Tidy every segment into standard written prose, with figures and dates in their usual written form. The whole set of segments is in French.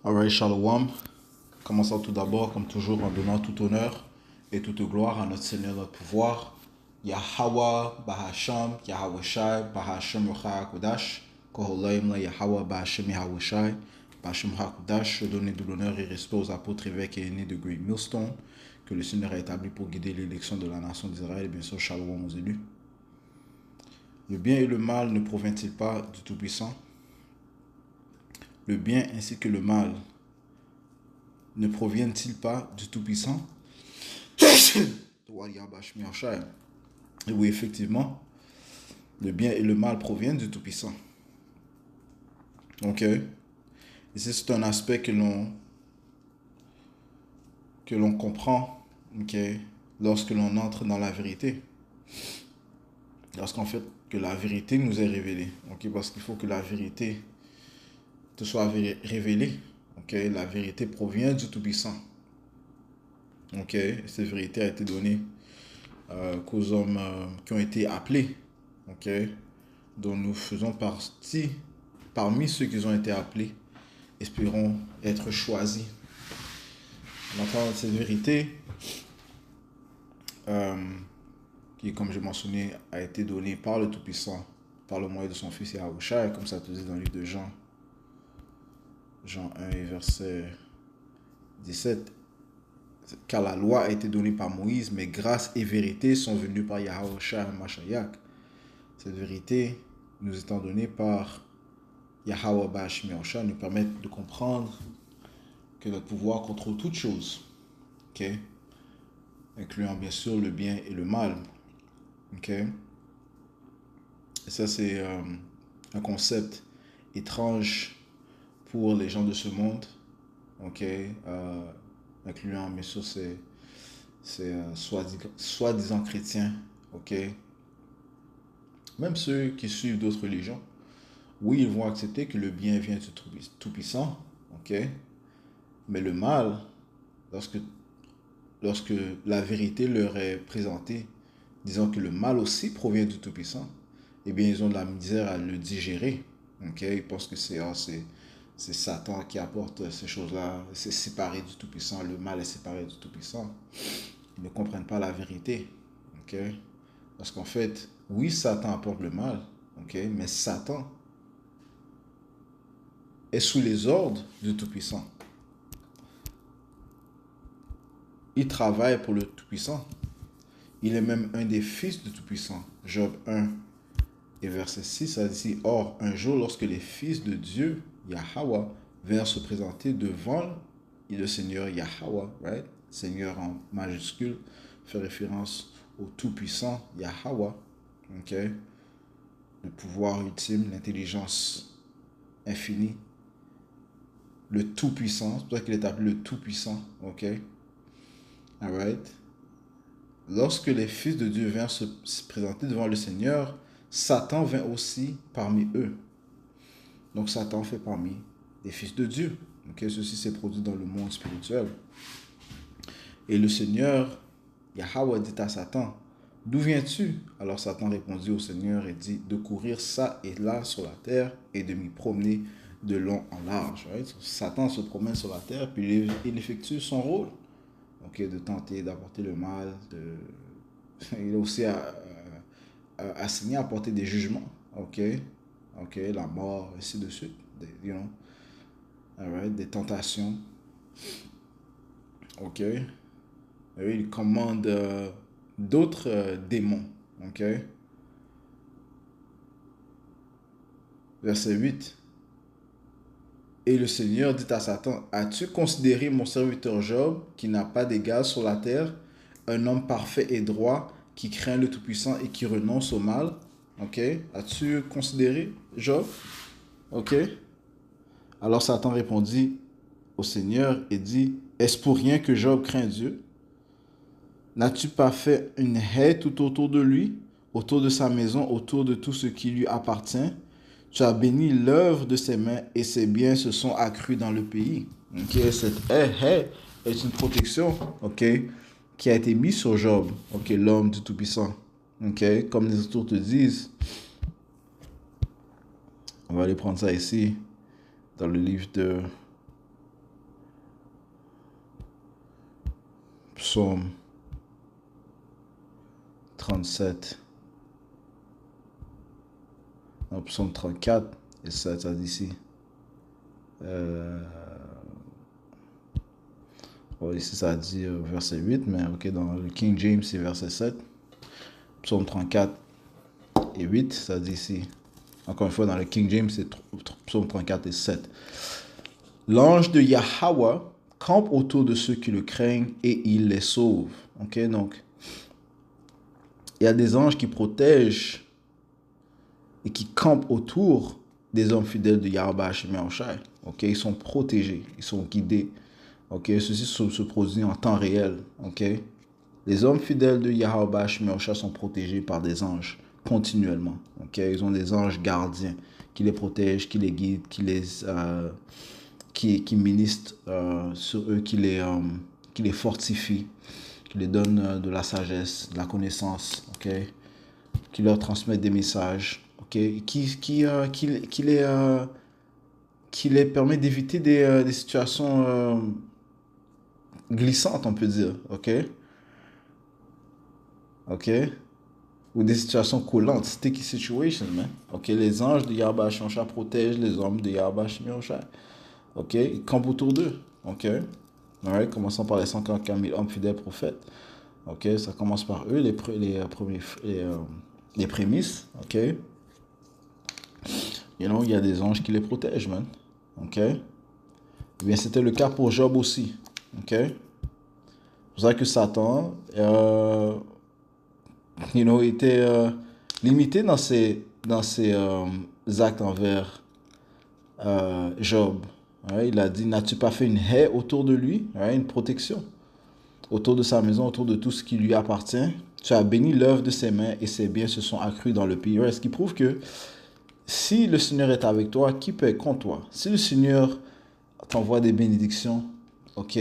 Alright, Shalom. Commençons tout d'abord, comme toujours, en donnant tout honneur et toute gloire à notre Seigneur, notre pouvoir. Yahweh, Bahasham, Yahweh Shai, Bahasham Kodash, Koholaim, Yahweh, Bahasham, Yahweh Shai, Bahasham Kodash. Je donne de l'honneur et respect aux apôtres, évêques et aînés de Great Millstone, que le Seigneur a établi pour guider l'élection de la nation d'Israël, et bien sûr, Shalom aux élus. Le bien et le mal ne proviennent-ils pas du Tout-Puissant? Le bien ainsi que le mal ne proviennent-ils pas du Tout-Puissant? Et oui, effectivement, le bien et le mal proviennent du Tout-Puissant. Ok? Et c'est un aspect que l'on comprend, ok, lorsque l'on entre dans la vérité. Lorsqu'en fait que la vérité nous est révélée. Ok? Parce qu'il faut que la vérité te soit révélée. Ok? La vérité provient du Tout-Puissant. Ok? Cette vérité a été donnée qu'aux hommes qui ont été appelés, ok, dont nous faisons partie, parmi ceux qui ont été appelés, espérons être choisis. Maintenant, cette vérité, qui, comme je mentionnais, a été donnée par le Tout-Puissant, par le moyen de son Fils Yahushua, comme ça te dit dans le livre de Jean 1 et verset 17. Car la loi a été donnée par Moïse, mais grâce et vérité sont venues par Yahushua Mashiach. Cette vérité nous étant donnée par Yahweh Bashmi Osha nous permettent de comprendre que notre pouvoir contrôle toutes choses, okay? Incluant bien sûr le bien et le mal. Okay? Et ça, c'est un concept étrange pour les gens de ce monde, okay? Incluant bien sûr ces soi-disant chrétiens, okay? Même ceux qui suivent d'autres religions. Oui, ils vont accepter que le bien vient du Tout-Puissant, ok? Mais le mal, lorsque la vérité leur est présentée, disant que le mal aussi provient du Tout-Puissant, eh bien, ils ont de la misère à le digérer, ok? Ils pensent que c'est Satan qui apporte ces choses-là, c'est séparé du Tout-Puissant, le mal est séparé du Tout-Puissant. Ils ne comprennent pas la vérité, ok? Parce qu'en fait, oui, Satan apporte le mal, ok? Mais Satan est sous les ordres du Tout-Puissant. Il travaille pour le Tout-Puissant. Il est même un des fils du Tout-Puissant. Job 1 et verset 6, ça dit, « Or, un jour, lorsque les fils de Dieu, Yahweh, vinrent se présenter devant le Seigneur Yahweh, right? Seigneur en majuscule, fait référence au Tout-Puissant Yahweh, ok? Le pouvoir ultime, l'intelligence infinie, le Tout-Puissant, c'est pour ça qu'il est appelé le Tout-Puissant, ok? Alright? Lorsque les fils de Dieu vinrent se présenter devant le Seigneur, Satan vint aussi parmi eux. Donc Satan fait parmi les fils de Dieu. Okay? Ceci s'est produit dans le monde spirituel. Et le Seigneur, Yahweh, dit à Satan, « D'où viens-tu » Alors Satan répondit au Seigneur et dit, « De courir ça et là sur la terre et de m'y promener de long en large. » Right? Satan se promène sur la terre, puis il effectue son rôle. Okay, de tenter d'apporter le mal, il est aussi assigné à apporter des jugements, la mort, ainsi de suite, des tentations, et il commande d'autres démons, Verset 8. Et le Seigneur dit à Satan, « As-tu considéré mon serviteur Job, qui n'a pas d'égal sur la terre, un homme parfait et droit, qui craint le Tout-Puissant et qui renonce au mal? » As-tu considéré Job? Alors Satan répondit au Seigneur et dit, « Est-ce pour rien que Job craint Dieu? N'as-tu pas fait une haie tout autour de lui, autour de sa maison, autour de tout ce qui lui appartient? Tu as béni l'œuvre de ses mains et ses biens se sont accrus dans le pays. » Cette haie est une protection, qui a été mise sur Job, l'homme du Tout-Puissant. Comme les auteurs te disent, on va aller prendre ça ici, dans le livre de Psaume 37. Non, psaume 34. Et ça dit ici. Ici, ça dit verset 8, mais ok, dans le King James, c'est verset 7. Psaume 34 et 8, ça dit ici. Encore une fois, dans le King James, c'est psaume 34 et 7. L'ange de Yahweh campe autour de ceux qui le craignent et il les sauve. Ok, donc, il y a des anges qui protègent et qui campent autour des hommes fidèles de Yahweh Hashem Yahushai. Ok, ils sont protégés, ils sont guidés. Ok, ceci se produit en temps réel. Ok, les hommes fidèles de Yahweh Hashem Yahushai sont protégés par des anges continuellement. Ok, ils ont des anges gardiens qui les protègent, qui les guident, qui ministrent sur eux, qui les fortifient, qui les donnent de la sagesse, de la connaissance, ok, qui leur transmettent des messages, ok, qui les permet d'éviter des situations glissantes, on peut dire, ok, ok, ou des situations coulantes, sticky situations, man. Ok, les anges de Yahweh Hashem protègent les hommes de Yahweh Hashem. Ok, ils campent autour d'eux. Ok, alright, commençons par les 144 000 hommes fidèles prophètes. Ok, ça commence par eux, les prémices. Ok, il y a des anges qui les protègent, man. Ok, eh bien, c'était le cas pour Job aussi. Ok, c'est pour ça que Satan, était limité dans ses actes envers Job. Ouais, il a dit, n'as-tu pas fait une haie autour de lui, ouais, une protection autour de sa maison, autour de tout ce qui lui appartient. Tu as béni l'œuvre de ses mains et ses biens se sont accrus dans le pays. Ouais, ce qui prouve que si le Seigneur est avec toi, qui peut être contre toi? Si le Seigneur t'envoie des bénédictions, ok,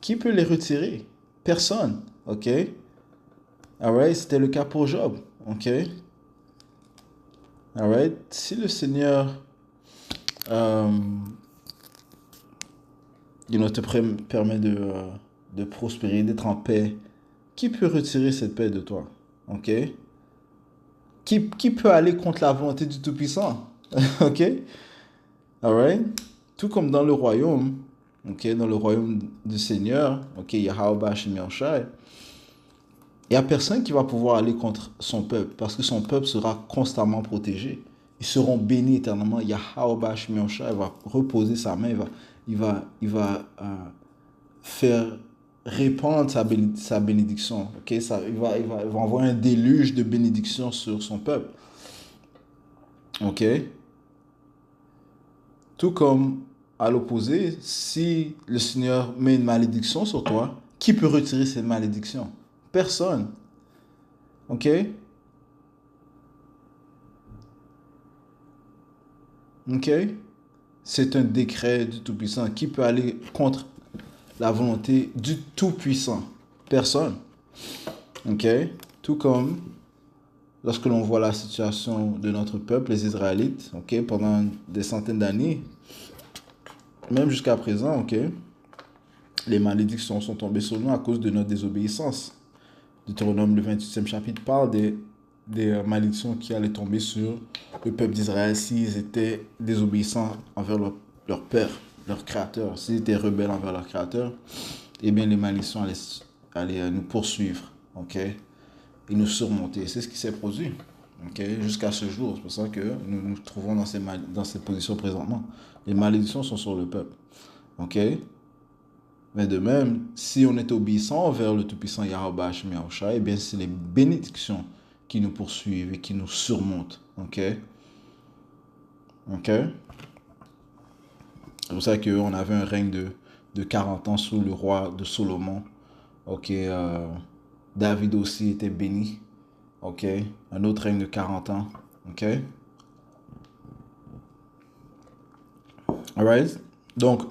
qui peut les retirer? Personne, ok? Alright, c'était le cas pour Job, ok? Alright, si le Seigneur te permet de prospérer, d'être en paix, qui peut retirer cette paix de toi? Ok? Qui peut aller contre la volonté du Tout-Puissant? Ok? Alright? Tout comme dans le royaume, ok? Dans le royaume du Seigneur, ok? Yahweh Hashem Yahushai, il n'y a personne qui va pouvoir aller contre son peuple parce que son peuple sera constamment protégé. Ils seront bénis éternellement. Yahweh Hashem Yahushai va reposer sa main, il va faire répandre sa bénédiction. Okay? Il va envoyer un déluge de bénédiction sur son peuple. Ok? Tout comme à l'opposé, si le Seigneur met une malédiction sur toi, qui peut retirer cette malédiction? Personne. Ok? Ok? C'est un décret du Tout-Puissant. Qui peut aller contre la volonté du Tout-Puissant? Personne. Ok? Tout comme lorsque l'on voit la situation de notre peuple, les Israélites, ok, pendant des centaines d'années, même jusqu'à présent, ok, les malédictions sont tombées sur nous à cause de notre désobéissance. Deutéronome, le 28e chapitre, parle des malédictions qui allaient tomber sur le peuple d'Israël s'ils étaient désobéissants envers leur père, leur créateur. S'ils étaient rebelles envers leur créateur, eh bien les malédictions allaient nous poursuivre, ok, et nous surmonter. C'est ce qui s'est produit, ok, jusqu'à ce jour. C'est pour ça que nous nous trouvons dans cette position présentement. Les malédictions sont sur le peuple, ok. Mais de même, si on est obéissant envers le Tout-Puissant Yahweh Hashem Yahushai, eh bien c'est les bénédictions qui nous poursuivent et qui nous surmontent. Ok? Ok? C'est pour ça qu'on avait un règne de 40 ans sous le roi de Salomon. Ok? David aussi était béni. Ok? Un autre règne de 40 ans. Ok? Alright? Donc,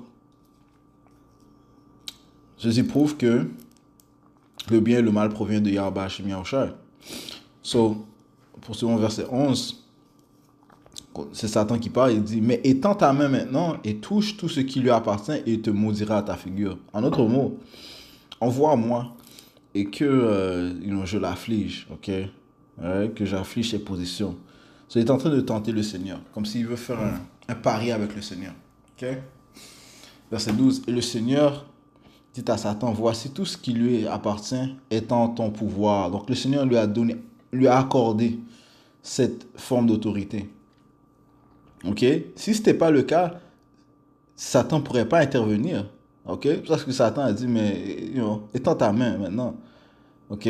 ceci prouve que le bien et le mal proviennent de Yahweh Hashem Yahushai. So, pour ce verset 11, c'est Satan qui parle, il dit, mais étends ta main maintenant et touche tout ce qui lui appartient et il te maudira à ta figure. En d'autres mots, envoie à moi et que je l'afflige, ok? Ouais, que j'afflige ses positions. So, il est en train de tenter le Seigneur, comme s'il veut faire un pari avec le Seigneur. Ok? Verset 12. Et le Seigneur dit à Satan, voici tout ce qui lui appartient est en ton pouvoir. Donc le Seigneur lui a accordé cette forme d'autorité. Ok? Si ce n'était pas le cas, Satan ne pourrait pas intervenir. Ok? Parce que Satan a dit, mais étends ta main maintenant. Ok?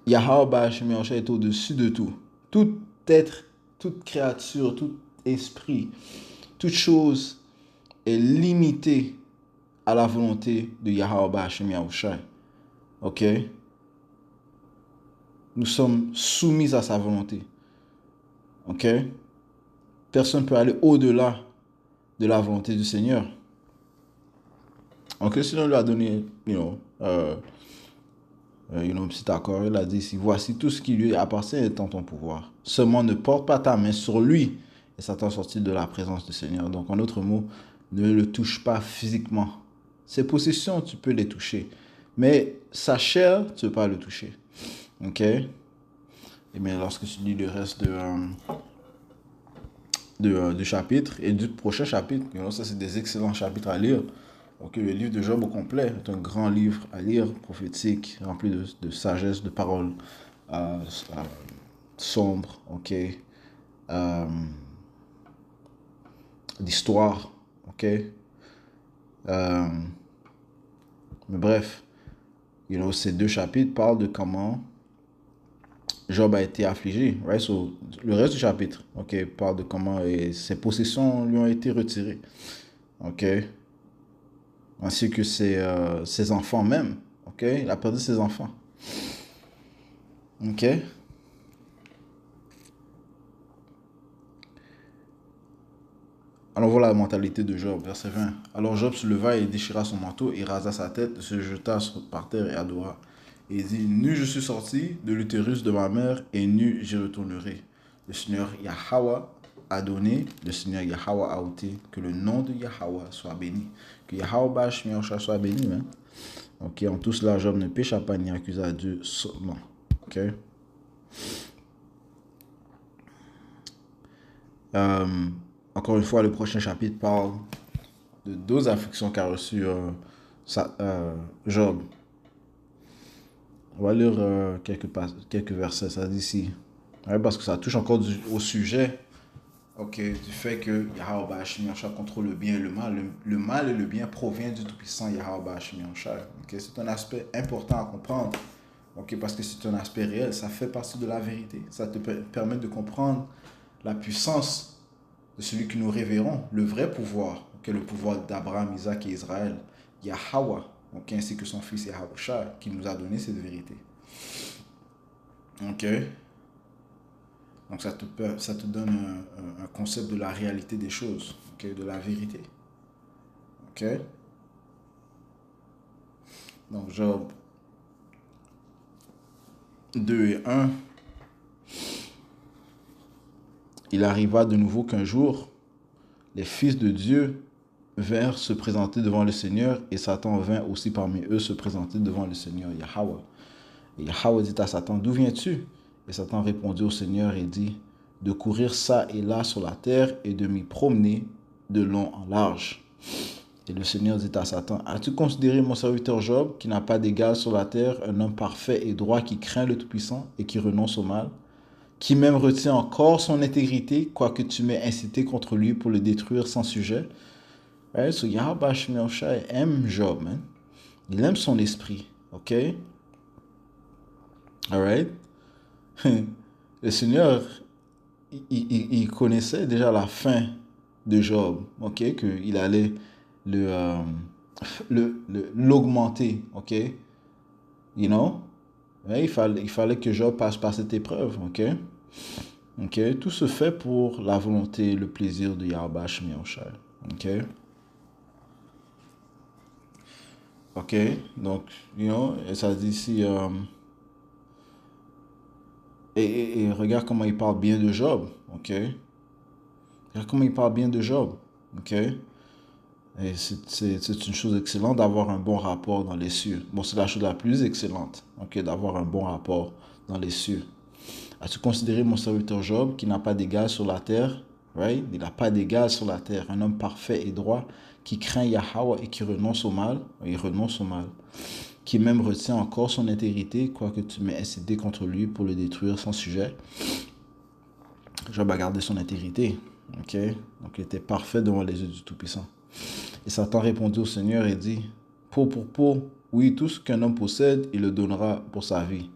Yahweh Shemiyosha est au-dessus de tout. Tout être, toute créature, tout esprit, toute chose est limitée à la volonté de Yahweh Shemiyosha. Ok? Nous sommes soumis à sa volonté. Ok? Personne ne peut aller au-delà de la volonté du Seigneur. Donc le Seigneur lui a donné, un petit accord. Il a dit ici, voici tout ce qui lui appartient est en ton pouvoir. Seulement ne porte pas ta main sur lui. Et Satan sortit de la présence du Seigneur. Donc en d'autres mots, ne le touche pas physiquement. Ses possessions, tu peux les toucher. Mais sa chair, tu ne peux pas le toucher. Ok? Et bien lorsque tu lis le reste du chapitre et du prochain chapitre, ça c'est des excellents chapitres à lire. Donc le livre de Job au complet est un grand livre à lire, prophétique, rempli de sagesse, de paroles sombres, ok, d'histoire, ok. Mais bref, ces deux chapitres parlent de comment Job a été affligé, right? So, le reste du chapitre, ok, parle de comment ses possessions lui ont été retirées, ok, ainsi que ses enfants même, ok, il a perdu ses enfants, ok. Alors voilà la mentalité de Job, verset 20. Alors Job se leva et déchira son manteau et rasa sa tête, se jeta par terre et adora. Et il dit, nu je suis sorti de l'utérus de ma mère et nu j'y retournerai. Le Seigneur Yahweh a donné, le Seigneur Yahweh a ôté, que le nom de Yahweh soit béni. Que Yahweh soit béni. Hein? Ok, en tout cela, Job ne pécha pas ni accusa Dieu seulement. Ok. Encore une fois, le prochain chapitre parle de deux afflictions qu'a reçues Job. On va lire quelques versets, ça dit ici. Ouais, parce que ça touche encore au sujet du fait que Yahweh Hashem contrôle le bien et le mal. Le mal et le bien provient du Tout-Puissant Yahweh Hashem. C'est un aspect important à comprendre. Parce que c'est un aspect réel, ça fait partie de la vérité. Ça te permet de comprendre la puissance de celui que nous révérons, le vrai pouvoir, le pouvoir d'Abraham, Isaac et Israël, Yahweh, ainsi que son fils Yahweh, qui nous a donné cette vérité. Ok? Donc ça te donne un concept de la réalité des choses, de la vérité. Ok? Donc Job 2 et 1. Il arriva de nouveau qu'un jour, les fils de Dieu vinrent se présenter devant le Seigneur, et Satan vint aussi parmi eux se présenter devant le Seigneur Yahweh. Et Yahweh dit à Satan, d'où viens-tu? Et Satan répondit au Seigneur et dit, de courir ça et là sur la terre et de m'y promener de long en large. Et le Seigneur dit à Satan, as-tu considéré mon serviteur Job, qui n'a pas d'égal sur la terre, un homme parfait et droit qui craint le Tout-Puissant et qui renonce au mal, qui même retient encore son intégrité, quoique tu m'aies incité contre lui pour le détruire sans sujet? Right? So Yahweh Shemiyosha aime Job, man. Il aime son esprit, ok? Alright? Le Seigneur, il connaissait déjà la fin de Job, ok? Qu'il allait l'augmenter, ok? You know? Ouais, il fallait que Job passe par cette épreuve, ok? Ok? Tout se fait pour la volonté et le plaisir de Yahweh Shemiyosha, ok? Ok? Donc, et ça dit ici... Et regarde comment il parle bien de Job, ok? Regarde comment il parle bien de Job, ok? Et c'est une chose excellente d'avoir un bon rapport dans les cieux. Bon, c'est la chose la plus excellente, ok, d'avoir un bon rapport dans les cieux. As-tu considéré mon serviteur Job qui n'a pas d'égal sur la terre? Right? Il n'a pas d'égal sur la terre. Un homme parfait et droit qui craint Yahweh et qui renonce au mal. Il renonce au mal. Qui même retient encore son intégrité, quoique tu m'aies incité contre lui pour le détruire sans sujet. Job a gardé son intégrité. Ok? Donc il était parfait devant les yeux du Tout-Puissant. Et Satan répondit au Seigneur et dit, peau pour peau, oui, tout ce qu'un homme possède, il le donnera pour sa vie.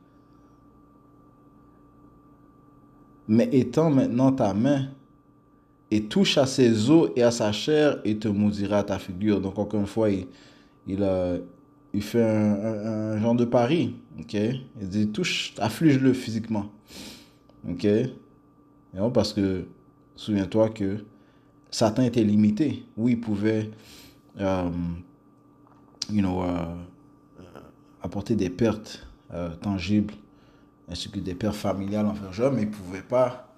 Mais étends maintenant ta main et touche à ses os et à sa chair et te maudira ta figure. Donc encore une fois, il fait un genre de pari. Ok? Il dit, touche, afflige-le physiquement. Ok? Et non, parce que, souviens-toi que Satan était limité. Oui, il pouvait, euh, you know, apporter des pertes tangibles, ainsi que des pertes familiales envers Job, mais il ne pouvait pas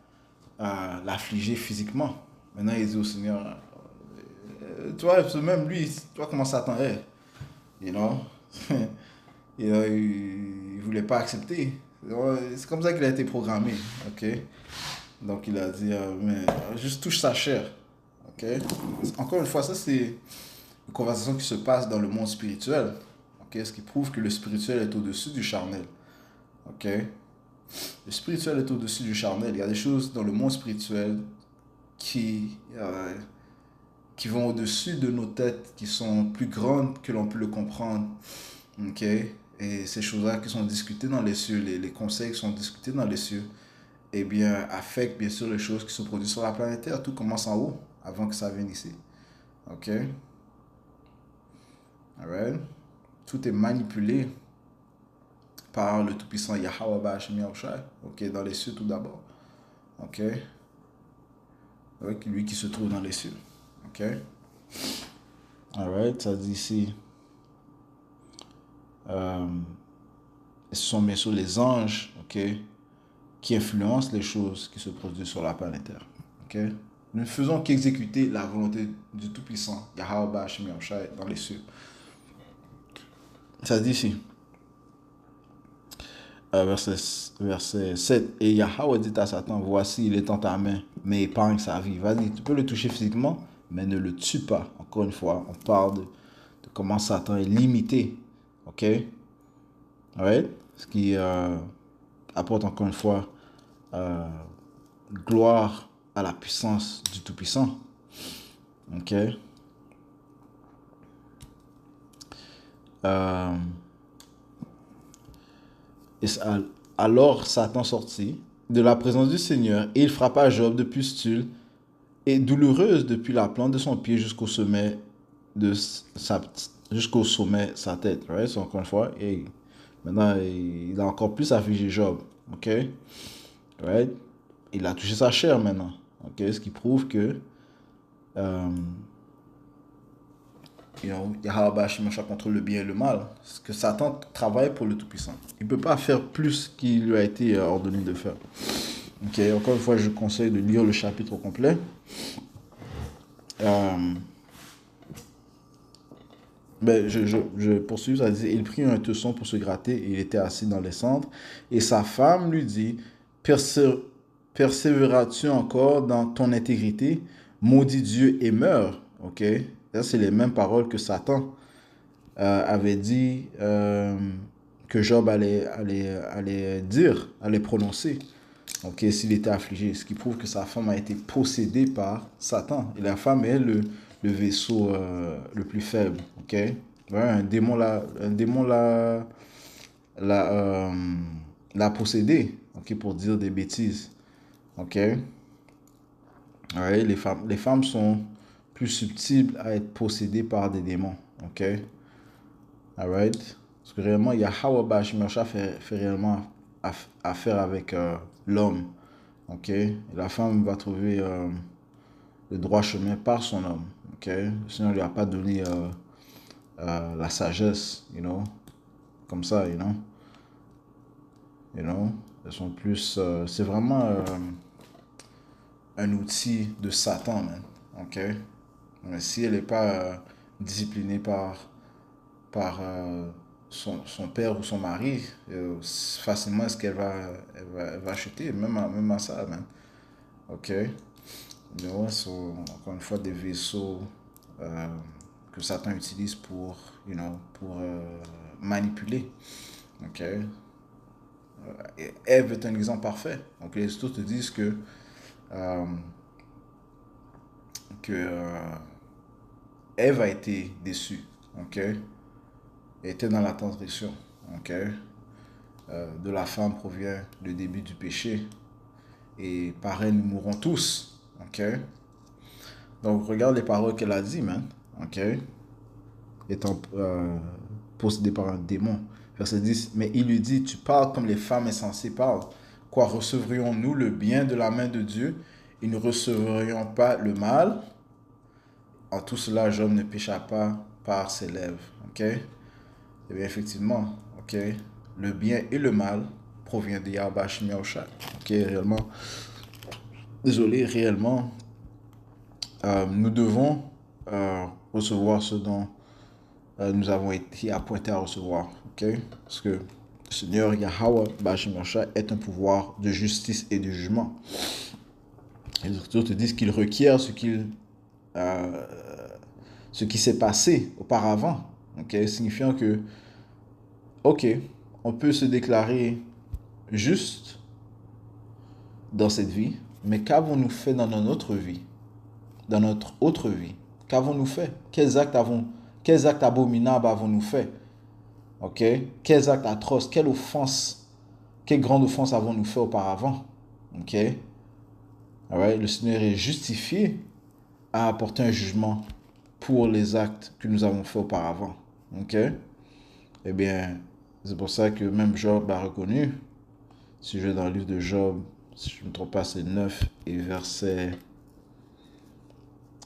l'affliger physiquement. Maintenant, il dit au Seigneur, toi, même lui, toi, comment Satan est, you know? Il ne voulait pas accepter. C'est comme ça qu'il a été programmé, ok? Donc, il a dit, mais juste touche sa chair, ok? Encore une fois, ça, c'est une conversation qui se passe dans le monde spirituel, ok? Ce qui prouve que le spirituel est au-dessus du charnel, ok? Le spirituel est au-dessus du charnel. Il y a des choses dans le monde spirituel qui vont au-dessus de nos têtes, qui sont plus grandes que l'on peut le comprendre. Ok? Et ces choses-là qui sont discutées dans les cieux, les conseils qui sont discutés dans les cieux, eh bien, affectent bien sûr les choses qui sont produites sur la planète Terre. Tout commence en haut, avant que ça vienne ici. Ok? Alright? Tout est manipulé par le Tout-Puissant Yahweh Ba'Hashem Yahushai. Ok? Dans les cieux tout d'abord. Ok? Lui qui se trouve dans les cieux. Ok? Alright, ça dit ici. Ce sont bien sûr les anges, ok, qui influencent les choses qui se produisent sur la planète Terre. Ok? Nous ne faisons qu'exécuter la volonté du Tout-Puissant, Yahweh Ba'Hashem Yahushai, dans les cieux. Ça dit ici, verset 7, et Yahweh dit à Satan, voici, il est en ta main, mais épargne sa vie. Vas-y, tu peux le toucher physiquement, mais ne le tue pas. Encore une fois, on parle de comment Satan est limité. Ok? Ouais? Ce qui apporte encore une fois gloire à la puissance du Tout-Puissant. Ok? Alors Satan sortit de la présence du Seigneur et il frappa Job de pustules et douloureuse depuis la plante de son pied jusqu'au sommet de sa tête. Right? So, encore une fois, et maintenant il a encore plus affligé Job. Ok? Right? Il a touché sa chair maintenant. Ok? Ce qui prouve que Yahweh contrôle le bien et le mal. Parce que Satan travaille pour le Tout-Puissant. Il ne peut pas faire plus qu'il lui a été ordonné de faire. Ok, encore une fois, je conseille de lire le chapitre au complet. Je poursuis, ça dit, il prit un tesson pour se gratter et il était assis dans les cendres. Et sa femme lui dit, persévéras-tu encore dans ton intégrité? Maudit Dieu et meurs. Ok, ça c'est les mêmes paroles que Satan avait dit que Job allait dire, allait prononcer. Ok, s'il était affligé, ce qui prouve que sa femme a été possédée par Satan. Et la femme est le vaisseau le plus faible. Ok, ouais, un démon l'a possédé. Ok, pour dire des bêtises. Ok, ouais, les femmes sont plus susceptibles à être possédées par des démons. Ok, alright. Parce que réellement, Yahweh Ba'Hashem fait réellement affaire avec l'homme. Ok, et la femme va trouver le droit chemin par son homme. Ok, sinon, il lui a pas donné la sagesse, comme ça, elles sont plus, c'est vraiment un outil de Satan, man. Ok, mais si elle n'est pas disciplinée par son père ou son mari, facilement est-ce qu'elle elle va chuter, même à ça, man. Ok? Mais ouais, sont encore une fois des vaisseaux euh, que Satan utilise pour manipuler. Ok? Et Ève est un exemple parfait. Donc les études te disent euh, que Ève a été déçue. Ok? Elle était dans la tentation. Ok? De la femme provient le début du péché. Et par elle, nous mourrons tous. Ok? Donc regarde les paroles qu'elle a dit, man. Ok? Étant possédée par un démon. Verset 10. Mais il lui dit, tu parles comme les femmes insensées parlent. Quoi, recevrions-nous le bien de la main de Dieu et ne recevrions pas le mal? En tout cela, Job ne pécha pas par ses lèvres. Ok? Eh bien, effectivement, ok? Le bien et le mal provient de Yahweh Shemi Shai. Ok? Réellement, désolé, réellement, nous devons recevoir ce dont nous avons été appointés à recevoir. Ok? Parce que le Seigneur Yahweh Bashim Shai est un pouvoir de justice et de jugement. Les Écritures te disent qu'il requiert euh, ce qui s'est passé auparavant. Ok? Signifiant que, ok, on peut se déclarer juste dans cette vie, mais qu'avons-nous fait dans notre autre vie? Dans notre autre vie? Qu'avons-nous fait? Quels actes abominables avons-nous fait? Ok? Quels actes atroces? Quelle offense? Quelle grande offense avons-nous fait auparavant? Ok? Alright? Le Seigneur est justifié à apporter un jugement pour les actes que nous avons fait auparavant. Ok? Eh bien, c'est pour ça que même Job a reconnu. Si je vais dans le livre de Job, si je ne me trompe pas, c'est 9 et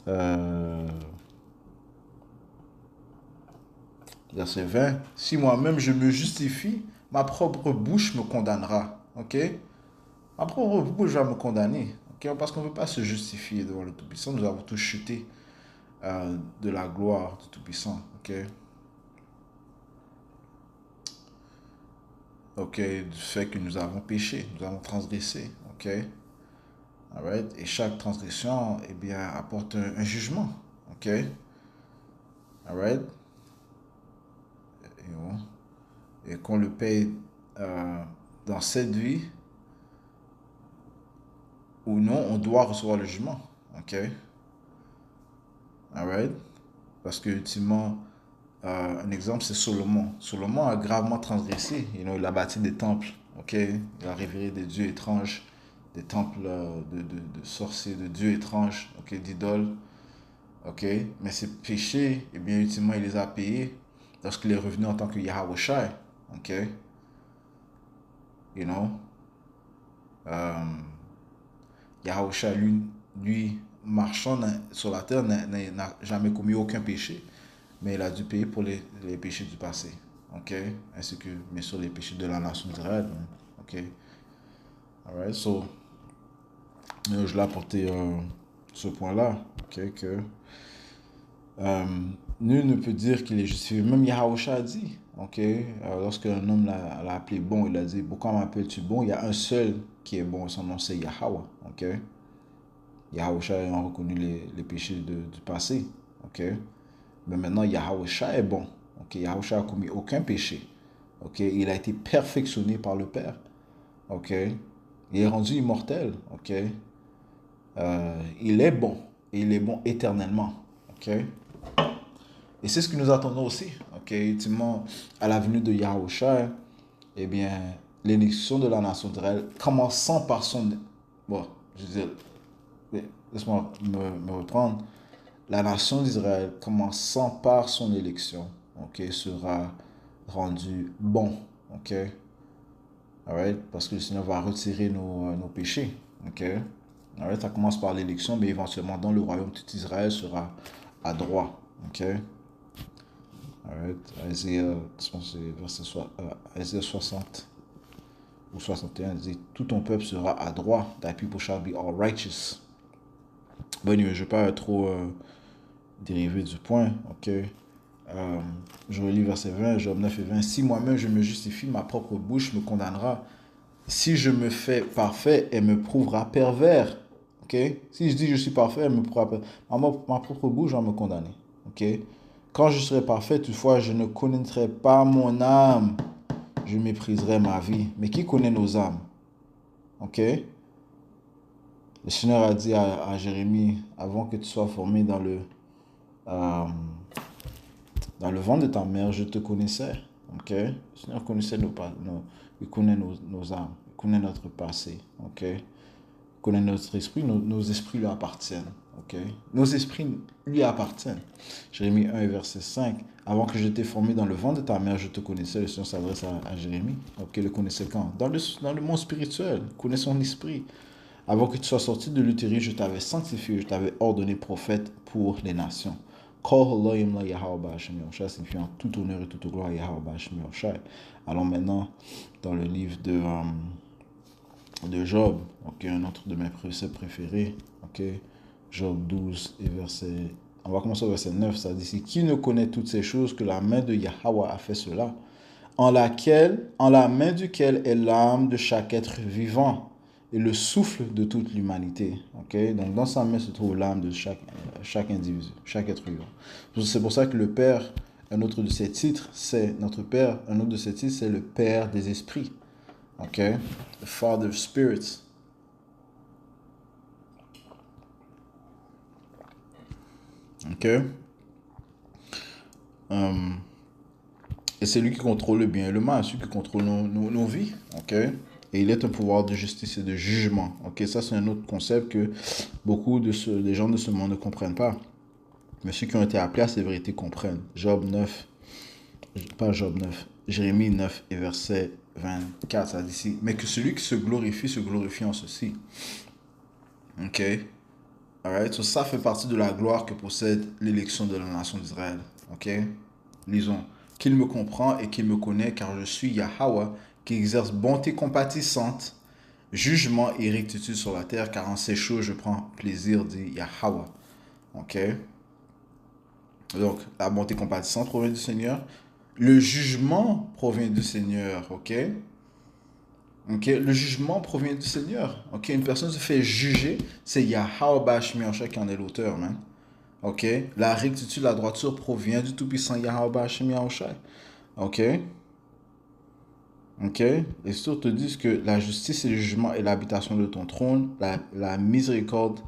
euh, verset 20. Si moi-même je me justifie, ma propre bouche me condamnera. Ok? Ma propre bouche va me condamner. Ok? Parce qu'on ne peut pas se justifier devant le Tout-Puissant. Nous avons tous chuté de la gloire du Tout-Puissant. Ok? Ok? Du fait que nous avons péché, nous avons transgressé. Ok? Alright? Et chaque transgression, eh bien, apporte un jugement. Ok? Alright? Et qu'on le paye dans cette vie ou non, on doit recevoir le jugement. Ok? Alright? Parce que, ultimement, un exemple, c'est Solomon. Solomon a gravement transgressé. Il a bâti des temples. Ok? Il a révéré des dieux étranges, des temples de sorciers, de dieux étranges, ok, d'idoles. Ok? Mais ses péchés, eh bien, ultimement, il les a payés lorsqu'il est revenu en tant que Yahweh Shai. Ok? You know? Yahusha, lui marchant sur la terre, n'a jamais commis aucun péché, mais il a dû payer pour les péchés du passé. Ok? Ainsi que, bien sûr, les péchés de la nation d'Israël. Ok? Alright, so, je l'ai apporté ce point-là. Ok? Que euh, nul ne peut dire qu'il est justifié. Même Yahusha a dit. Ok? Lorsqu'un homme l'a appelé bon, il a dit, pourquoi m'appelles-tu bon? Il y a un seul qui est bon, son nom c'est Yahweh. Ok? Yahusha a reconnu les péchés du passé. Ok? Mais maintenant, Yahusha est bon. Ok? Yahusha a commis aucun péché. Ok? Il a été perfectionné par le Père. Ok? Il est rendu immortel. Ok? Il est bon. Et il est bon éternellement. Ok? Et c'est ce que nous attendons aussi. Ok? Ultimement, à la venue de Yahusha, eh bien, l'élection de la nation d'Israël, commençant par son... Bon, je veux dire, laisse-moi me reprendre. La nation d'Israël, commençant par son élection, ok, sera rendue bon, ok, alright, parce que le Seigneur va retirer nos péchés, ok, alright, ça commence par l'élection, mais éventuellement dans le royaume, tout Israël sera à droit, ok, alright, Isaiah 60 ou 61 dit, tout ton peuple sera à droit, thy people shall be all righteous. Bon, anyway, je ne vais pas trop dérivé du point. Ok. Je relis verset 20, Job 9 et 20. Si moi-même je me justifie, ma propre bouche me condamnera. Si je me fais parfait, elle me prouvera pervers. Ok? Si je dis je suis parfait, elle me prouvera pervers. Ma propre bouche va me condamner. Ok? Quand je serai parfait, toutefois, je ne connaîtrai pas mon âme. Je mépriserai ma vie. Mais qui connaît nos âmes? Ok? Le Seigneur a dit à Jérémie, avant que tu sois formé euh, dans le ventre de ta mère, je te connaissais. Ok? Le Seigneur connaissait il connaît nos âmes. Il connaît notre passé. Ok? Il connaît notre esprit. Nos esprits lui appartiennent. Ok? Nos esprits lui appartiennent. Jérémie 1 et verset 5. Avant que je t'ai formé dans le ventre de ta mère, je te connaissais. Le Seigneur s'adresse à Jérémie. Ok? Le connaissait quand? Dans le monde spirituel. Il connaît son esprit. Avant que tu sois sorti de l'utérus, je t'avais sanctifié, je t'avais ordonné prophète pour les nations. Signifiant tout honneur et toute gloire à Yahweh. Allons maintenant dans le livre de Job, ok, un autre de mes préceptes préférés, ok, Job 12 et verset. On va commencer au verset 9, ça dit ici, qui ne connaît toutes ces choses que la main de Yahweh a fait cela, en la main duquel est l'âme de chaque être vivant et le souffle de toute l'humanité. Okay? Donc dans sa main se trouve l'âme de chaque individu, chaque être vivant. C'est pour ça que le Père, un autre de ses titres, c'est notre Père, un autre de ses titres, c'est le Père des esprits. Okay? The Father of Spirits. Ok? Et c'est lui qui contrôle le bien et le mal, c'est lui qui contrôle nos vies. Ok? Et il est un pouvoir de justice et de jugement. Ok? Ça, c'est un autre concept que beaucoup des gens de ce monde ne comprennent pas. Mais ceux qui ont été appelés à ces vérités comprennent. Job 9, pas Job 9, Jérémie 9 et verset 24, ça dit ici. Mais que celui qui se glorifie en ceci. Ok? Alright? So, ça fait partie de la gloire que possède l'élection de la nation d'Israël. Ok? Lisons. Qu'il me comprend et qu'il me connaît, car je suis Yahweh, qui exerce bonté compatissante, jugement et rectitude sur la terre, car en ces choses je prends plaisir, dit Yahweh. Ok? Donc, la bonté compatissante provient du Seigneur. Le jugement provient du Seigneur. Ok? Ok? Le jugement provient du Seigneur. Ok? Une personne se fait juger, c'est Yahweh Bashmi qui en est l'auteur, man. Ok? La rectitude, la droiture provient du Tout-Puissant Yahweh Bashmi Ok? Ok? Les sources te disent que la justice et le jugement est l'habitation de ton trône, la miséricorde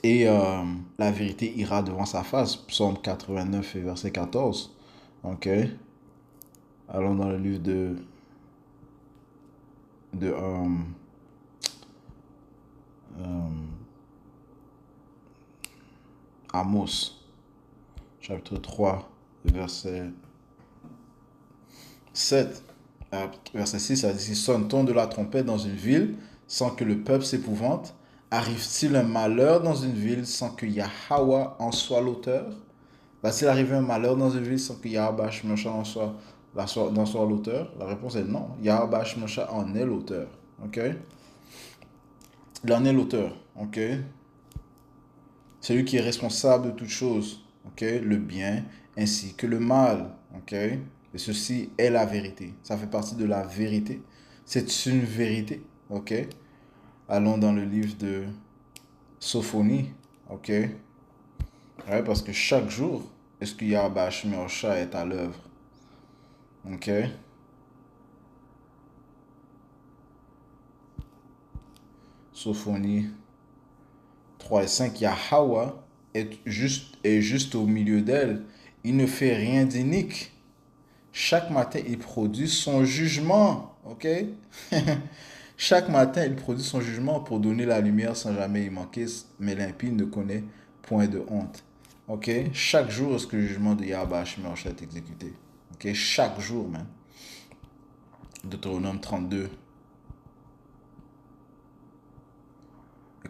et la vérité ira devant sa face. Psaume 89 et verset 14. Ok? Allons dans le livre de Amos, chapitre 3, verset 7. Verset 6, ça dit, sonne-t-on de la trompette dans une ville sans que le peuple s'épouvante? Arrive-t-il un malheur dans une ville sans que Yahweh en soit l'auteur? Va-t-il arriver un malheur dans une ville sans que Yahweh en soit l'auteur? La réponse est non. Yahweh en est l'auteur. Ok? Il en est l'auteur. Ok? C'est lui qui est responsable de toutes choses. Ok? Le bien ainsi que le mal. Ok? Et ceci est la vérité. Ça fait partie de la vérité. C'est une vérité. Ok? Allons dans le livre de Sophonie. Ok? Ouais, parce que chaque jour, est-ce que Yahweh est à l'œuvre? Ok? Sophonie 3 et 5. Yahweh est juste au milieu d'elle. Il ne fait rien d'inique. Chaque matin, il produit son jugement. Ok? Chaque matin, il produit son jugement pour donner la lumière sans jamais y manquer. Mais l'impie ne connaît point de honte. Ok? Chaque jour, est-ce que le jugement de Yahweh est exécuté? Ok? Chaque jour, man. Deutéronome 32.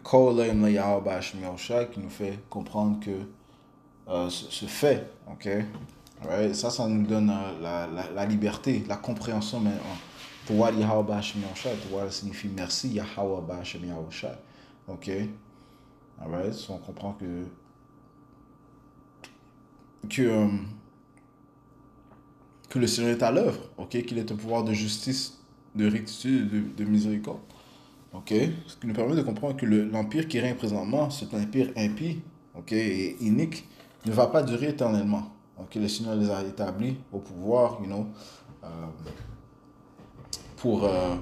Qui nous fait comprendre que ce fait, ok? Ouais, ça nous donne la liberté, la compréhension maintenant. Pour Yahweh Hashem Yahushua, signifie merci Yahweh Hashem Yahushua. Ok? Alright, so on comprend que que, euh, que le Seigneur est à l'œuvre, ok? Qu'il est un pouvoir de justice, de rectitude, de miséricorde. Ok? Ce qui nous permet de comprendre que l'empire qui règne présentement, cet empire impie, ok, et inique, ne va pas durer éternellement. Ok? Le Seigneur les a établis au pouvoir, euh, pour, euh,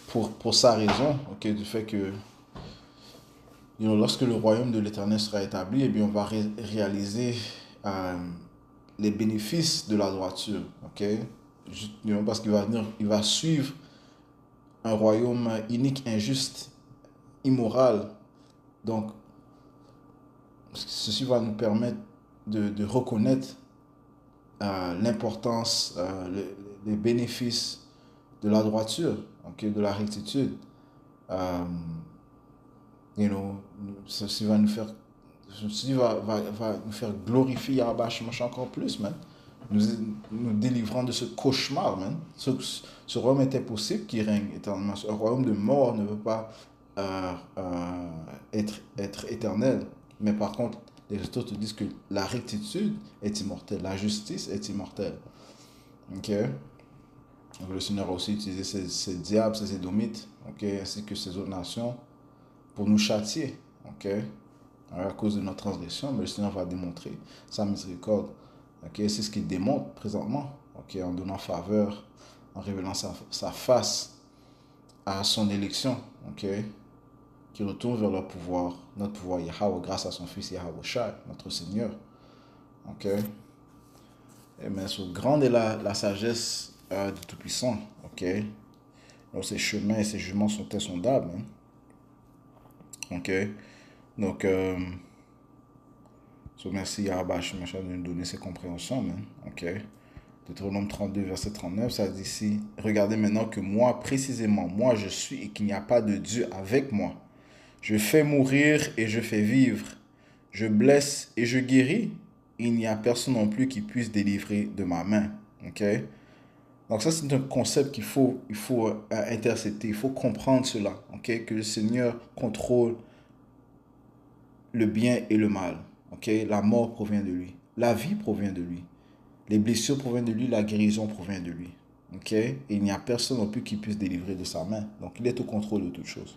pour sa raison, ok, du fait que lorsque le royaume de l'Éternel sera établi, eh bien, on va réaliser euh, les bénéfices de la droiture, ok? Parce qu'il va venir, il va suivre un royaume inique, injuste, immoral. Donc, ceci va nous permettre de reconnaître l'importance, les bénéfices de la droiture, okay, de la rectitude. Euh, ceci va nous faire, ceci va nous faire glorifier Yahweh Shemach encore plus, man. Nous délivrant de ce cauchemar, man. Ce royaume était possible qui règne éternellement. Un royaume de mort ne veut pas être éternel. Mais par contre, les Aristotes te disent que la rectitude est immortelle, la justice est immortelle. Ok? Donc, le Seigneur a aussi utilisé ces diables, ces édomites, ok, ainsi que ces autres nations pour nous châtier. Ok? À cause de notre transgression, mais le Seigneur va démontrer sa miséricorde. Okay? C'est ce qu'il démontre présentement, okay? En donnant faveur, en révélant sa face à son élection, okay? Qui retourne vers leur pouvoir, notre pouvoir Yahweh, grâce à son Fils Yahweh Shai, notre Seigneur. Okay? Et mais grande est la sagesse du Tout-Puissant. Okay? Donc ses chemins et ses jugements sont insondables. Hein? Okay? Donc, merci Yahweh Shai de nous donner ces compréhensions. Man. Okay? Deutéronome 32, verset 39, ça dit ici, regardez maintenant que moi, précisément, moi je suis et qu'il n'y a pas de Dieu avec moi. Je fais mourir et je fais vivre. Je blesse et je guéris. Il n'y a personne non plus qui puisse délivrer de ma main. Ok? Donc ça, c'est un concept qu'il faut intercepter. Il faut comprendre cela. Ok? Que le Seigneur contrôle le bien et le mal. Ok? La mort provient de lui. La vie provient de lui. Les blessures proviennent de lui, la guérison provient de lui. Ok? Et il n'y a personne non plus qui puisse délivrer de sa main. Donc il est au contrôle de toutes choses.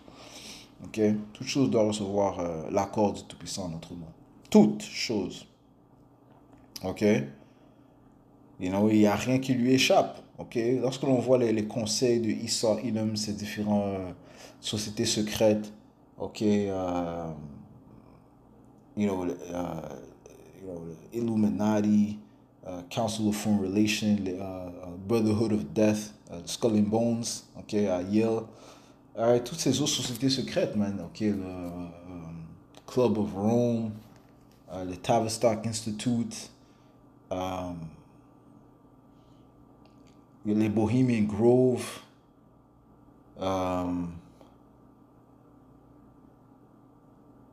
Ok? Toute chose doit recevoir l'accord du Tout-Puissant en notre nom. Toute chose. Ok? Il n'y a rien qui lui échappe. Ok? Lorsque l'on voit les conseils de Issa, Ilum, ces différentes sociétés secrètes, ok? Illuminati, Council of Foreign Relations, Brotherhood of Death, Skull and Bones, ok, à Yale. Toutes ces autres sociétés secrètes, man, ok, le Club of Rome, le Tavistock Institute, les Bohemian Grove,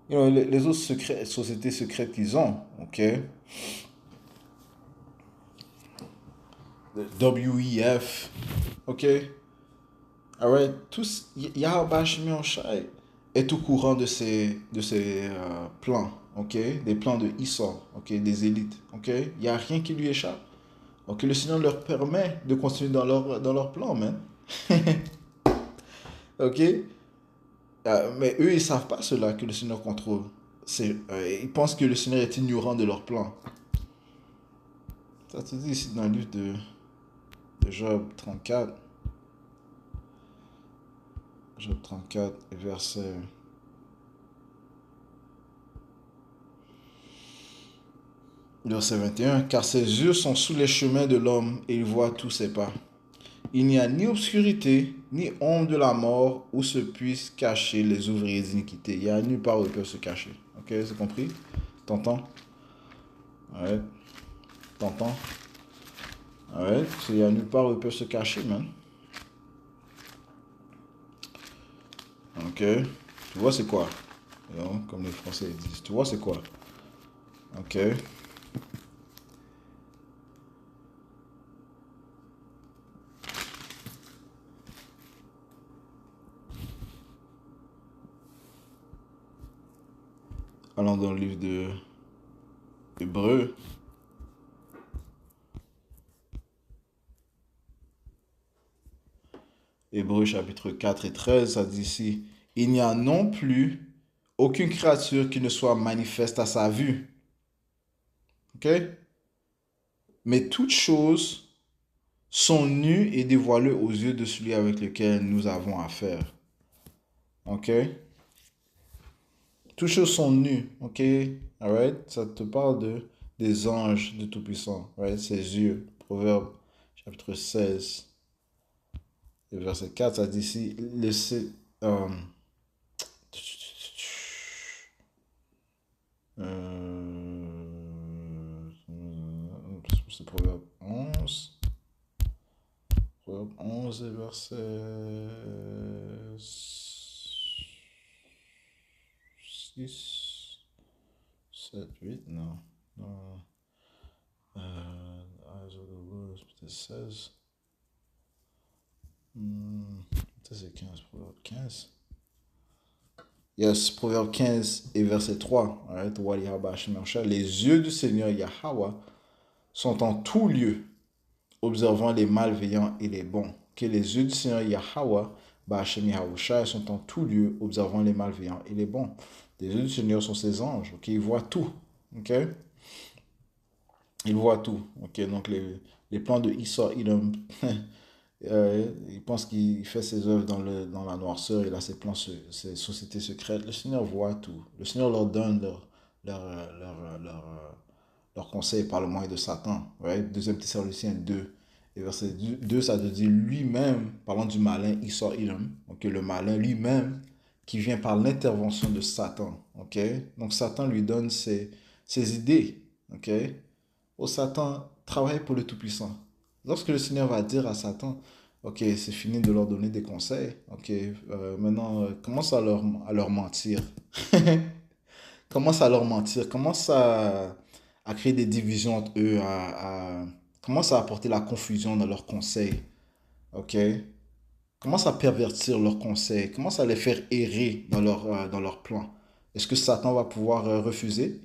les autres sociétés secrètes qu'ils ont, ok, le WEF, ok. Alright, tous, Yahweh Shai est au courant de ces plans, ok, des plans de Issa, ok, des élites, ok. Il n'y a rien qui lui échappe. Ok, le Seigneur leur permet de continuer dans leur plan, man. Ok, mais eux, ils savent pas cela que le Seigneur contrôle. Ils pensent que le Seigneur est ignorant de leur plan. Ça te dit ici dans le livre de Job 34. Job 34, verset 21. Car ses yeux sont sous les chemins de l'homme et il voit tous ses pas. Il n'y a ni obscurité, ni ombre de la mort où se puissent cacher les ouvriers d'iniquité. Il n'y a nulle part où ils peuvent se cacher. Ok, c'est compris? T'entends? Ouais. T'entends? Ouais. Il n'y a nulle part où ils peuvent se cacher, man. Ok. Tu vois, c'est quoi? Comme les Français disent. Tu vois, c'est quoi? Ok. Allons dans le livre de Hébreu. Hébreu chapitre 4 et 13, ça dit ici, il n'y a non plus aucune créature qui ne soit manifeste à sa vue. OK? Mais toutes choses sont nues et dévoilées aux yeux de celui avec lequel nous avons affaire. OK? Toutes choses sont nues. OK? Alright? Ça te parle des anges du Tout-Puissant. Right? Ses yeux. Proverbe chapitre 16 et verset 4, ça dit ici, laissez... c'est Proverbe 11. Proverbe 11 et verset 6, 7, 8, non. Non. Eyes of the Lord, peut-être 16. Peut-être c'est 15, Proverbe 15. Yes, Proverbe 15 et verset 3. Right? Les yeux du Seigneur Yahweh sont en tout lieu, observant les malveillants et les bons. Que les yeux du Seigneur Yahweh, Ba'ashem Yahushua, sont en tout lieu, observant les malveillants et les bons. Les yeux du Seigneur sont ses anges. Ok, ils voient tout. Ok, ils voient tout. Ok, donc les plans de Esau, il pense qu'il fait ses œuvres dans la noirceur. Il a ses plans, ses sociétés secrètes. Le Seigneur voit tout. Le Seigneur leur donne leur conseil par le moyen de Satan. Right? 2 Thessaloniciens 2. Et verset 2, ça te dit lui-même, parlant du malin, Esau Edom, donc le malin lui-même, qui vient par l'intervention de Satan. Ok, donc Satan lui donne ses idées. Ok, Satan travaille pour le Tout-Puissant. Lorsque le Seigneur va dire à Satan, ok, c'est fini de leur donner des conseils, ok, maintenant commence à leur mentir. Commence à leur mentir, commence à créer des divisions entre eux, commence à apporter la confusion dans leurs conseils, ok? Commence à pervertir leurs conseils, commence à les faire errer dans leurs plans. Est-ce que Satan va pouvoir refuser?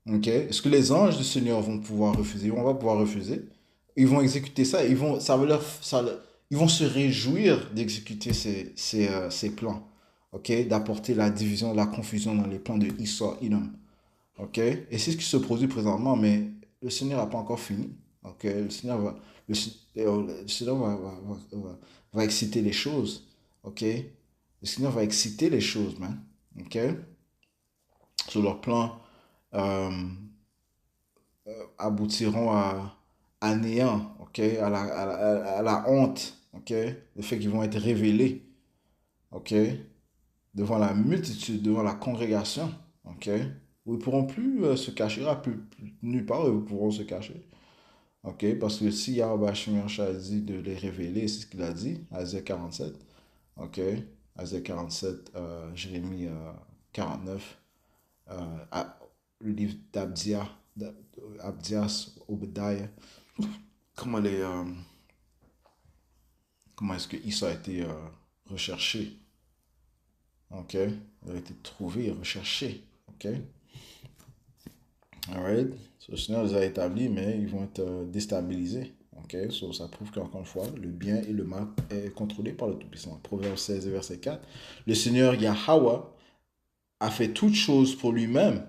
Ok? Est-ce que les anges du Seigneur vont pouvoir refuser? On va pouvoir refuser. Ils vont exécuter ça, ils vont se réjouir d'exécuter ces plans, ok? D'apporter la division, la confusion dans les plans de Esau, Edom. Ok? Et c'est ce qui se produit présentement, mais le Seigneur n'a pas encore fini. Ok? Le Seigneur va exciter les choses. Ok? Le Seigneur va exciter les choses, man. Ok? Sur leur plan, euh, aboutiront à néant. Ok? À la honte. Ok? Le fait qu'ils vont être révélés. Ok? Devant la multitude, devant la congrégation. Ok? Où ils ne pourront plus se cacher, nulle part où ils pourront se cacher. Ok? Parce que si Yahweh a dit de les révéler, c'est ce qu'il a dit, Isaiah 47. Ok? Isaiah 47, Jérémie 49, le livre Abdias, Obadiah. Comment, comment est-ce que Issa a été recherché? Ok? Il a été trouvé, recherché. Ok? Alright. So, le Seigneur les a établis, mais ils vont être déstabilisés. Ok? So, ça prouve qu'encore une fois, le bien et le mal est contrôlé par le Tout-Puissant. Proverbe 16, verset 4. Le Seigneur Yahweh a fait toutes choses pour lui-même.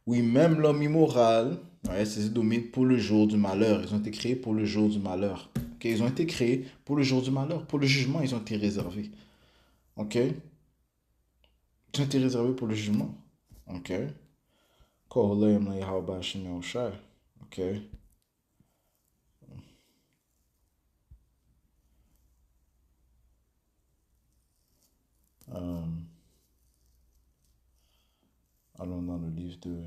Oui, même l'homme immoral, ouais, c'est domine pour le jour du malheur. Ils ont été créés pour le jour du malheur. Ok? Ils ont été créés pour le jour du malheur. Pour le jugement, ils ont été réservés. Ok? Ils ont été réservés pour le jugement. Ok? Koholem la Yahweh Shem Yahushai. Ok? Euh, allons dans le livre de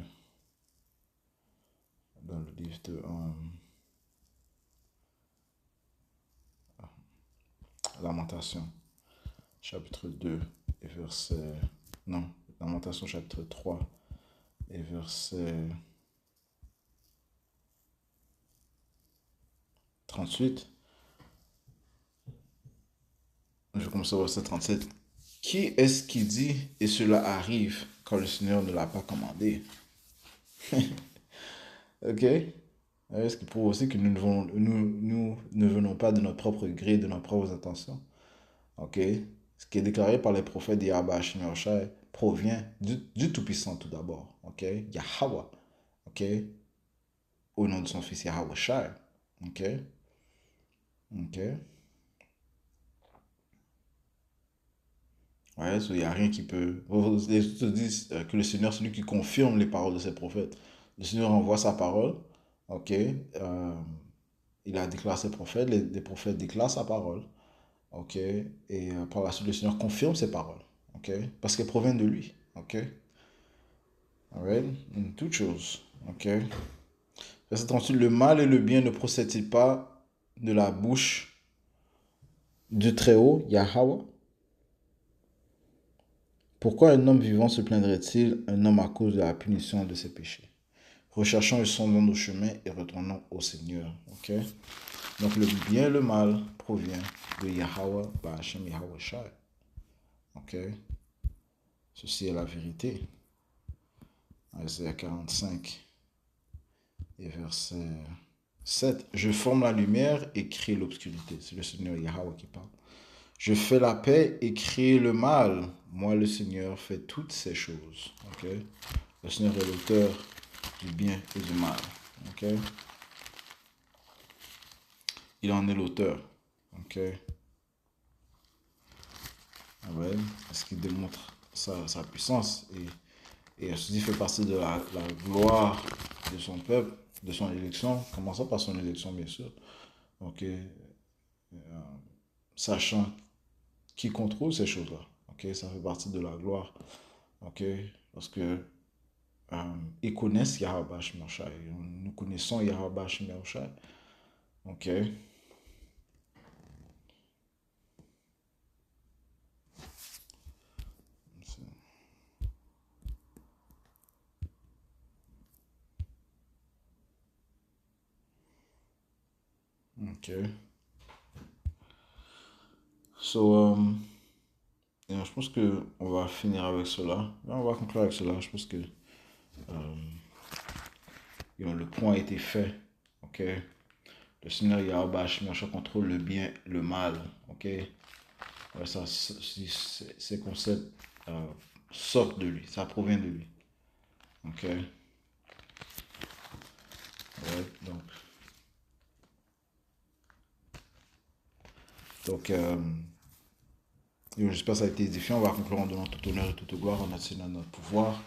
Lamentation, chapitre 2 et verset... Non, Lamentation chapitre 3 et verset 38. Je commence au verset 37. Qui est-ce qui dit et cela arrive quand le Seigneur ne l'a pas commandé? Ok? Ce qui prouve aussi que nous ne venons pas de notre propre gré, de nos propres intentions. Ok? Ce qui est déclaré par les prophètes Yahweh Hashem Yahushai provient du Tout-Puissant tout d'abord. Ok? Yahweh. Ok? Au nom de son fils Yahweh Shai. Ok? Ok? Ouais, il n'y a rien qui peut. Les autres disent que le Seigneur, c'est lui qui confirme les paroles de ses prophètes. Le Seigneur envoie sa parole. Ok? Il a déclaré ses prophètes. Les prophètes déclarent sa parole. Ok? Et par la suite, le Seigneur confirme ses paroles. Ok? Parce qu'elles proviennent de lui. Ok? Alright? Une toute chose. Ok? Verset 38. Le mal et le bien ne procèdent-ils pas de la bouche du Très-Haut, Yahweh? Pourquoi un homme vivant se plaindrait-il, un homme à cause de la punition de ses péchés? Recherchons et sondons nos chemins et retournons au Seigneur. Ok? Donc le bien et le mal provient de Yahweh, Bahashem Yahweh Shai. Ok? Ceci est la vérité. Isaiah 45 et verset 7. Je forme la lumière et crée l'obscurité. C'est le Seigneur Yahweh qui parle. Je fais la paix et crée le mal. Moi, le Seigneur, fais toutes ces choses. Ok? Le Seigneur est l'auteur du bien et du mal. Ok? Il en est l'auteur. Ok? Ah ouais, parce qu'il démontre sa puissance. Et ceci fait partie de la gloire de son peuple, de son élection, commençant par son élection, bien sûr. Ok? Sachant qui contrôle ces choses-là. Ok? Ça fait partie de la gloire. Ok? Parce que ils connaissent Yahweh Shemashai. Nous connaissons Yahweh Shemashai. Ok? Ok. So, je pense que on va finir avec cela. On va conclure avec cela. Je pense que le point a été fait. Ok? Le Seigneur Yahweh Shemashai contrôle le bien, le mal. Ok? Ouais, ça, ces concepts sortent de lui. Ça provient de lui. Ok? Ouais, donc j'espère que ça a été édifiant. On va conclure en donnant tout honneur et toute gloire en notre Seigneur, notre pouvoir.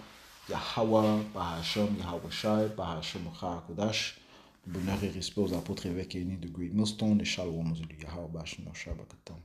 Yahweh, Bahashem, Yahweh Shai, Bahashem, Kodash. Bonheur et respect aux apôtres, évêques et unis de Great Millstone et Shalom aux élus. Yahweh, Bahashem, Shai, Bakatam.